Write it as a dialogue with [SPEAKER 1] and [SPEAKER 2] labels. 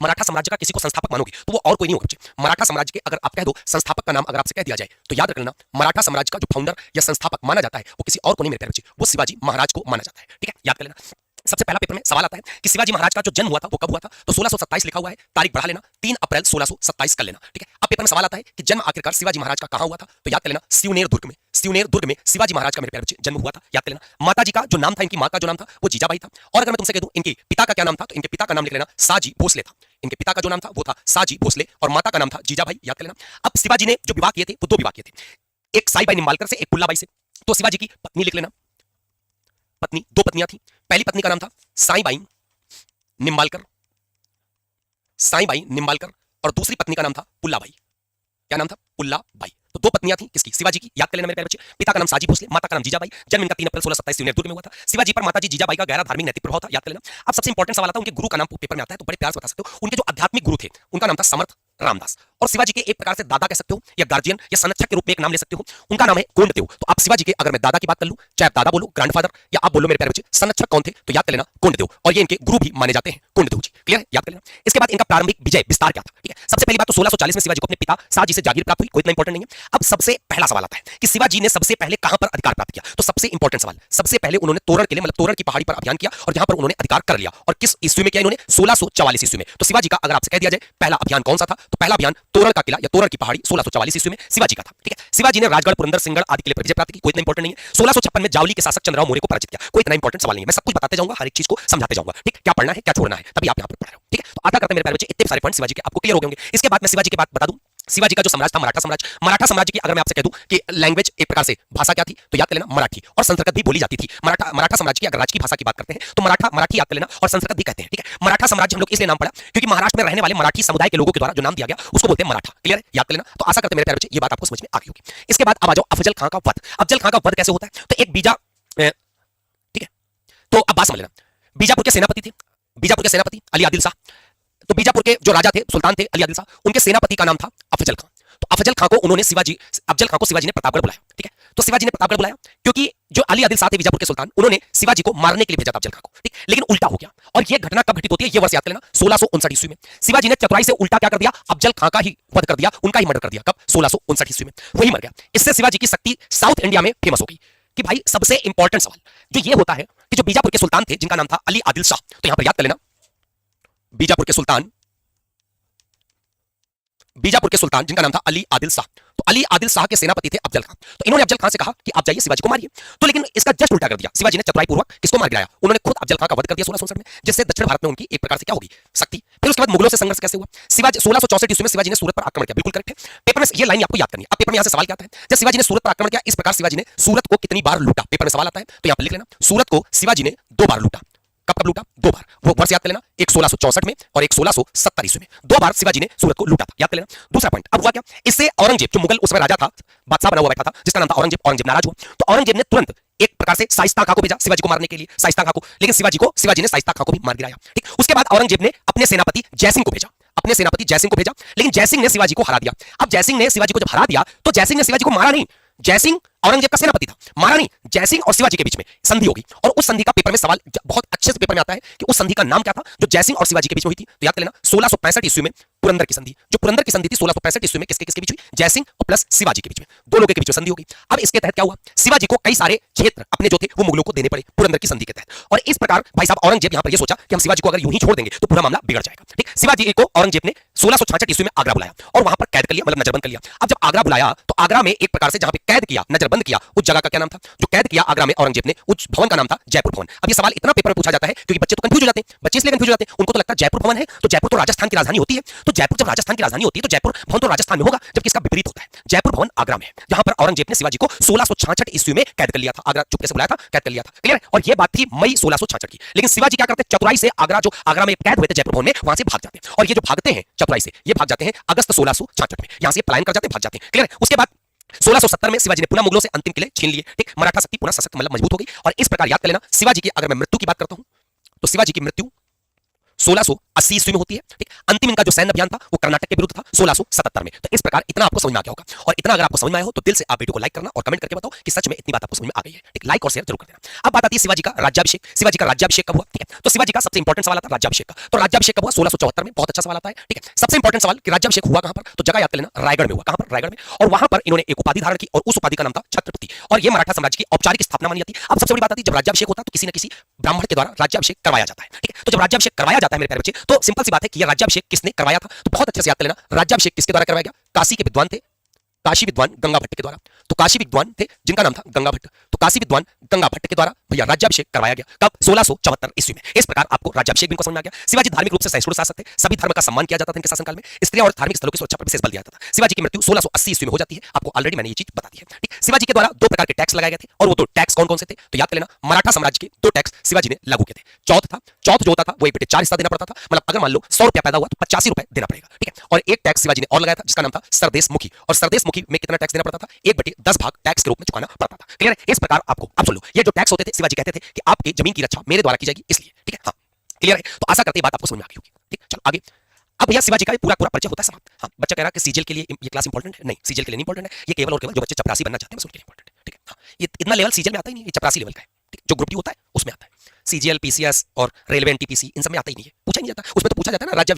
[SPEAKER 1] मराठा साम्राज्य का किसी को संस्थापक मानोगे तो वो और कोई नहीं होगा बच्चे। मराठा साम्राज्य के अगर आप कह दो संस्थापक का नाम अगर आपसे कह दिया जाए तो याद रख लेना मराठा साम्राज्य का जो फाउंडर या संस्थापक माना जाता है वो किसी और को नहीं मेरे प्यारे बच्चे, वो शिवाजी महाराज को माना जाता है। ठीक है, याद कर लेना। सबसे पहला पेपर में सवाल आता है कि शिवाजी महाराज का जो जन्म हुआ था वो कब हुआ था, तो 1627 लिखा हुआ है, तारीख बढ़ा लेना 3 अप्रैल 1627 कर लेना। ठीक है, अब पेपर में सवाल आता है कि जन्म आखिरकार शिवाजी महाराज का कहां हुआ था, तो याद कर लेना सिवनेर दुर्ग में। सिवनेर दुर्ग में शिवाजी महाराज का मेरे प्यारे बच्चे जन्म हुआ था, याद कर लेना। माता जी का जो नाम था, इनकी मां का जो नाम था वो जीजाबाई था। और अगर मैं तुमसे कह दूं इनके पिता का क्या नाम था, तो इनके पिता का नाम लिख लेना साजी भोसले था। इनके पिता का जो नाम था वो था साजी भोसले और माता का नाम था जीजाबाई, याद कर लेना। अब शिवाजी ने जो विवाह किए थे वो 2 विवाह किए थे, एक साईबाई निम्बालकर से, एक पुल्लाबाई से। तो शिवाजी की पत्नी लिख लेना, पत्नी 2 पत्नियां थी। पहली पत्नी का नाम था साईबाई निम्बालकर, साईबाई निम्बालकर, और दूसरी पत्नी का नाम था पुल्लाबाई। क्या नाम था? पुल्लाबाई। तो 2 पत्नियां थी किसकी? शिवाजी की, याद कर लेना मेरे प्यारे बच्चे। पिता का नाम साजी भोसले, माता का नाम जीजाबाई। जन्म इनका 3 अप्रैल 1627 सिवनेर दुर्ग में हुआ था। शिवाजी पर माता जी जीजाबाई का गहरा धार्मिक नैतिक प्रभाव था, याद कर लेना। अब सबसे इंपॉर्टेंट सवाल आता है उनके गुरु का नाम पेपर में आता है, तो बड़े प्यार से बता सकते हो। उनके जो आध्यात्मिक गुरु थे उनका नाम था समर्थ रामदास, और शिवाजी के एक प्रकार से दादा कह सकते हो या गार्जियन या संरक्षक के रूप में एक नाम ले सकते हो, उनका नाम है कोंडदेव। तो आप शिवाजी के अगर मैं दादा की बात कर लूं, चाहे आप दादा बोलो, ग्रैंडफादर, या आप बोलो मेरे प्यारे बच्चे संरक्षक कौन थे, तो याद कर लेना कोंडदेव। और ये इनके गुरु भी माने जाते हैं, कोंडदेव जी। क्लियर है? याद कर लेना। इसके बाद इनका प्रारंभिक विजय विस्तार क्या था? ठीक है, सबसे पहली बात तो 1640 में शिवाजी को अपने पिता साजी से जागीर प्राप्त हुई, कोई इतना इंपॉर्टेंट नहीं है। अब सबसे पहला सवाल आता है कि शिवाजी ने सबसे पहले कहां पर अधिकार प्राप्त किया, तो सबसे इंपॉर्टेंट सवाल, सबसे पहले उन्होंने तोरण के लिए, मतलब तोरण की पहाड़ी पर अभियान किया और जहां पर उन्होंने अधिकार कर लिया। और किस ईस्वी में किया इन्होंने? 1644 ईस्वी में। तो शिवाजी का अगर आपसे कह दिया जाए पहला अभियान कौन सा था, तो पहला अभियान तोरण का किला या तोरण की पहाड़ी 1644 ईस्वी में शिवाजी का था। ठीक है, शिवाजी ने राजगढ़, पुरंदर, सिंहगढ़ आदि किले पर विजय प्राप्त की, कोई इतना इंपॉर्टेंट नहीं है। 1656 में जावली के शासक चंद्रराव मौर्य को पराजित किया, कोई इतना इंपॉर्टेंट सवाल नहीं है। मैं सब कुछ बताते जाऊंगा, हर एक चीज को समझाते जाऊंगा। ठीक, क्या पढ़ना है क्या छोड़ना है, तभी आप यहां पर पढ़ रहे हो। ठीक है, तो आता करते मेरे प्यारे बच्चे इतने सारे पॉइंट शिवाजी के आपको क्लियर हो गए होंगे। इसके बाद मैं शिवाजी की बात बता दूं, शिवाजी का जो साम्राज्य था मराठा साम्राज्य, मराठा साम्राज्य की अगर मैं आपसे कह दूं कि लैंग्वेज एक प्रकार से भाषा क्या थी, तो याद कर लेना मराठी, और संस्कृत भी बोली जाती थी। मराठा साम्राज्य की अगर राजकीय भाषा की बात करते हैं तो मराठी याद कर लेना, और संस्कृत भी कहते हैं। ठीक है, मराठा साम्राज्य हम लोग इसलिए नाम पड़ा क्योंकि महाराष्ट्र में रहने वाले मराठी समुदाय के लोगों के द्वारा जो नाम दिया गया उसको बोलते हैं मराठा। क्लियर है? याद कर लेना। तो आशा करते हैं मेरे प्यारे बच्चे ये बात आपको समझ में आ गई होगी। इसके बाद अब आ जाओ अफजल खां का वध। अफजल खां का वध कैसे होता है, तो एक ठीक है, तो अब बात समझ लेना। बीजापुर के सेनापति थे, बीजापुर के सेनापति अली आदिल शाह। तो बीजापुर के जो राजा थे, सुल्तान थे अली आदिल शाह, उनके सेनापति का नाम था अफजल खां। तो अफजल खां को शिवाजी ने प्रतापगढ़ बुलाया। ठीक है, तो शिवाजी ने प्रतापगढ़ बुलाया क्योंकि जो अली आदिल शाह थे बीजापुर के सुल्तान, उन्होंने शिवाजी को मारने के लिए भेजा था अफजल खां को। ठीक, लेकिन उल्टा हो गया। और यह घटना कब घटित होती है, यह वर्ष याद कर लेना 1659 ईस्वी में। शिवाजी ने चतुराई से उल्टा क्या कर दिया, अफजल खां का ही वध कर दिया, उनका ही मर्डर कर दिया। कब? 1659 ईस्वी में, वही मर गया। इससे शिवाजी की शक्ति साउथ इंडिया में फेमस हो गई। कि भाई सबसे इंपॉर्टेंट सवाल जो ये होता है कि जो बीजापुर के सुल्तान थे जिनका नाम था अली आदिल शाह, तो यहां पर याद कर लेना बीजापुर के सुल्तान जिनका नाम था अली आदिल शाह। तो अली आदिल शाह के सेनापति थे अफजल खां। तो इन्होंने अफजल खां से कहा कि आप जाइए शिवाजी को मारिए। तो लेकिन इसका जस्ट उल्टा कर दिया। शिवाजी ने चतुराई पूर्वक किसको मार गिराया? उन्होंने खुद अफजल खां का वध कर दिया 1659 में, जिससे दक्षिण भारत में उनकी एक प्रकार से क्या होगी, शक्ति। फिर उसके बाद मुगलों से संघर्ष कैसे हुआ? शिवाजी 1664 ईस्वी में शिवाजी ने सूरत पर आक्रमण किया, बिल्कुल करेक्ट है। पेपर में ये लाइन आपको याद करनी है। अब पेपर में यहां से सवाल क्या आता है, जब शिवाजी ने सूरत पर आक्रमण किया, इस प्रकार शिवाजी ने सूरत को कितनी बार लूटा? पेपर में सवाल आता है, तो यहां पर लिख लेना सूरत को शिवाजी ने 2 बार लूटा। कब लूटा? 2 बार। वो वर्ष याद कर लेना, एक 1664 में और एक 1670 ईस्वी में। 2 बार शिवाजी ने सूरत को लूटा था, याद कर लेना। दूसरा पॉइंट, अब हुआ क्या, इससे औरंगजेब जो मुगल उस समय राजा था, बादशाह बना हुआ बैठा था, जिसका नाम था औरंगजेब नाराज हुआ। तो औरंगजेब ने तुरंत एक प्रकार से शाइस्ता खां को भेजा शिवाजी को मारने के लिए, शाइस्ता खां को, लेकिन शिवाजी ने शाइस्ता खां को भी मार गिराया। ठीक, उसके बाद औरंगजेब ने अपने सेनापति जयसिंह को भेजा, लेकिन जयसिंह ने शिवाजी को हरा दिया। अब जयसिंह ने शिवाजी को जब हरा दिया तो जयसिंह ने शिवाजी को मारा नहीं, जयसिंह औरंगजेब का सेनापति था, मारा नहीं। जयसिंह और शिवाजी के बीच में संधि होगी, और उस संधि का पेपर में सवाल बहुत अच्छे से पेपर में आता है कि उस संधि का नाम क्या था जो जयसिंह और शिवाजी के बीच में हुई थी। तो याद कर लेना 1665 ईस्वी में पुरंदर की संधि। जो पुरंदर की संधि थी 1665 ईस्वी में किसके बीच हुई? जयसिंह और प्लस शिवाजी के बीच में, 2 लोगों के बीच में संधि होगी। अब इसके तहत क्या हुआ, शिवाजी को कई सारे क्षेत्र अपने जो थे वो मुगलों को देने पड़े पुरंदर की संधि के तहत। और इस प्रकार भाई साहब औरंगजेब यहां पर ये सोचा कि हम शिवाजी को अगर यूं ही छोड़ देंगे तो पूरा मामला बिगड़ जाएगा। ठीक, शिवाजी को औरंगजेब ने 1666 ईस्वी में आगरा बुलाया और वहां पर कैद कर लिया, मतलब नजरबंद कर लिया। अब जब आगरा बुलाया तो आगरा में एक प्रकार से जहां पे कैद किया, नजरबंद किया, उस जगह का क्या नाम था जो कैद किया आगरा में औरंगजेब ने, उस भवन का नाम था जयपुर भवन। अब ये सवाल इतना पेपर में पूछा जाता है क्योंकि बच्चे तो कंफ्यूज हो जाते हैं, बच्चे इसलिए कंफ्यूज हो जाते हैं, उनको तो लगता है जयपुर भवन है तो जयपुर तो राजस्थान की राजधानी होती है, तो जयपुर जब राजस्थान की राजधानी होती है तो जयपुर भवन तो राजस्थान में होगा, जबकि इसका विपरीत होता है। जयपुर भवन आगरा में है, जहां पर औरंगजेब ने शिवाजी को 1666 ईस्वी में कैद कर लिया था, आगरा चुपके से बुलाया था, कैद कर लिया था। क्लियर है? और ये बात थी मई 1666 की। लेकिन शिवाजी क्या करते हैं, चतुराई से आगरा में कैद हुए थे जयपुर भवन में, वहां से भाग जाते हैं। और ये जो भागते हैं चतुराई से, ये भाग जाते हैं अगस्त 1666 में, यहां से पलायन कर जाते हैं, भाग जाते हैं। क्लियर है? उसके बाद 1670 में शिवाजी ने पुनः मुगलों से अंतिम किले छीन लिए। ठीक, मराठा शक्ति पुनः सशक्त मतलब मजबूत हो गई। और इस प्रकार याद कर लेना शिवाजी की अगर मैं मृत्यु की बात करता हूं तो शिवाजी की मृत्यु 1680 ईस्वी में होती है। ठीक, अंतिम इनका जो सैन्य अभियान था वो कर्नाटक के विरुद्ध था 1677 में। तो इस प्रकार इतना आपको समझ में आ गया होगा, और इतना अगर आपको समझ में आया हो तो दिल से आप वीडियो को लाइक करना और कमेंट करके बताओ कि सच में इतनी बात आपको समझ में आ गई है। ठीक, लाइक और शेयर जरूर कर देना। अब बात आती है शिवाजी का राज्याभिषेक। शिवाजी का राज्याभिषेक कब हुआ? ठीक है, तो शिवाजी का सबसे इंपॉर्टेंट सवाल आता है राज्याभिषेक का। तो राज्याभिषेक कब हुआ? 1674 में। बहुत अच्छा सवाल आता है। ठीक है, सबसे इंपॉर्टेंट सवाल कि राज्याभिषेक हुआ कहां पर? तो जगह याद कर लेना, रायगढ़ में हुआ। कहां पर? रायगढ़ में। और वहां पर इन्होंने एक उपाधि धारण की और उस उपाधि का नाम था छत्रपति, और यह मराठा साम्राज्य की औपचारिक स्थापना मानी जाती है। अब सबसे बड़ी बात आती है, जब राज्याभिषेक होता है तो किसी न किसी ब्राह्मण के द्वारा राज्याभिषेक करवाया जाता है। ठीक है, तो जब राज्याभिषेक करवाया जाता है मेरे प्यारे बच्चे, तो सिंपल सी बात है कि यह राज्याभिषेक किसने करवाया था? तो बहुत अच्छे से याद कर लेना, राज्याभिषेक किसके द्वारा करवाया गया? काशी के विद्वान थे, काशी विद्वान गंगा भट्ट के द्वारा। तो काशी विद्वान थे जिनका नाम था गंगा भट्ट, तो काशी विद्वान गंगा भट्ट के द्वारा भैया राज्याभिषेक करवाया गया। कब? 1674 ईस्वी में। इस प्रकार आपको राज्याभिषेक भी समझ में आ गया। शिवाजी धार्मिक रूप से सहिष्णु शासक थे, सभी धर्म का सम्मान किया जाता था इनके शासनकाल में, स्त्रियों और धार्मिक स्थलों की सुरक्षा पर विशेष बल दिया जाता था। शिवाजी की मृत्यु 1680 ईस्वी में हो जाती है, आपको ऑलरेडी मैंने ये चीज बता दी है। ठीक, शिवाजी के द्वारा दो प्रकार के टैक्स लगाए गए थे, और वो दो टैक्स कौन कौन से थे? तो याद कर लेना, मराठा साम्राज्य के दो टैक्स शिवाजी ने लागू किए थे। चौथ था, चौथ जो होता था वो एक बेटे 4 हिस्सा देना पड़ता था, मतलब अगर मान लो 100 रुपया पैदा हुआ तो 85 रुपए देना पड़ेगा। ठीक है, और एक टैक्स शिवाजी ने और लगाया था जिसका नाम था सरदेश मुखी, और सरदेश मुखी में कितना टैक्स देना पड़ता था? 1/10 भाग टैक्स के रूप में चुकाना पड़ता था। क्लियर है? इस प्रकार आपको अब सुन लो, ये जो टैक्स होते थे शिवाजी कहते थे कि आपकी जमीन की रक्षा मेरे द्वारा की जाएगी इसलिए। ठीक है, हाँ क्लियर है? तो आशा करते हैं बात आपको समझ में आ गई होगी। ठीक, चलो आगे। अब भैया शिवाजी का पूरा पूरा परिचय होता है समाप्त। हाँ, बच्चा कह रहा है कि सीजीएल के लिए ये क्लास इंपॉर्टेंट है? नहीं, सीजीएल के लिए नहीं इंपॉर्टेंट है, ये केवल और केवल जो बच्चे चपरासी बनना चाहते हैं बस उनके लिए इंपॉर्टेंट है। ठीक है, हाँ, ये इतना लेवल सीजीएल में आता ही नहीं है, ये चपरासी लेवल का है। ठीक, जो ग्रुप डी होता है उसमें आता है। सीजीएल, पीसीएस और रेलवे एनटीपीसी इन सब में आता ही नहीं है, पूछा ही नहीं जाता। उसमें तो पूछा जाता है ना राज्य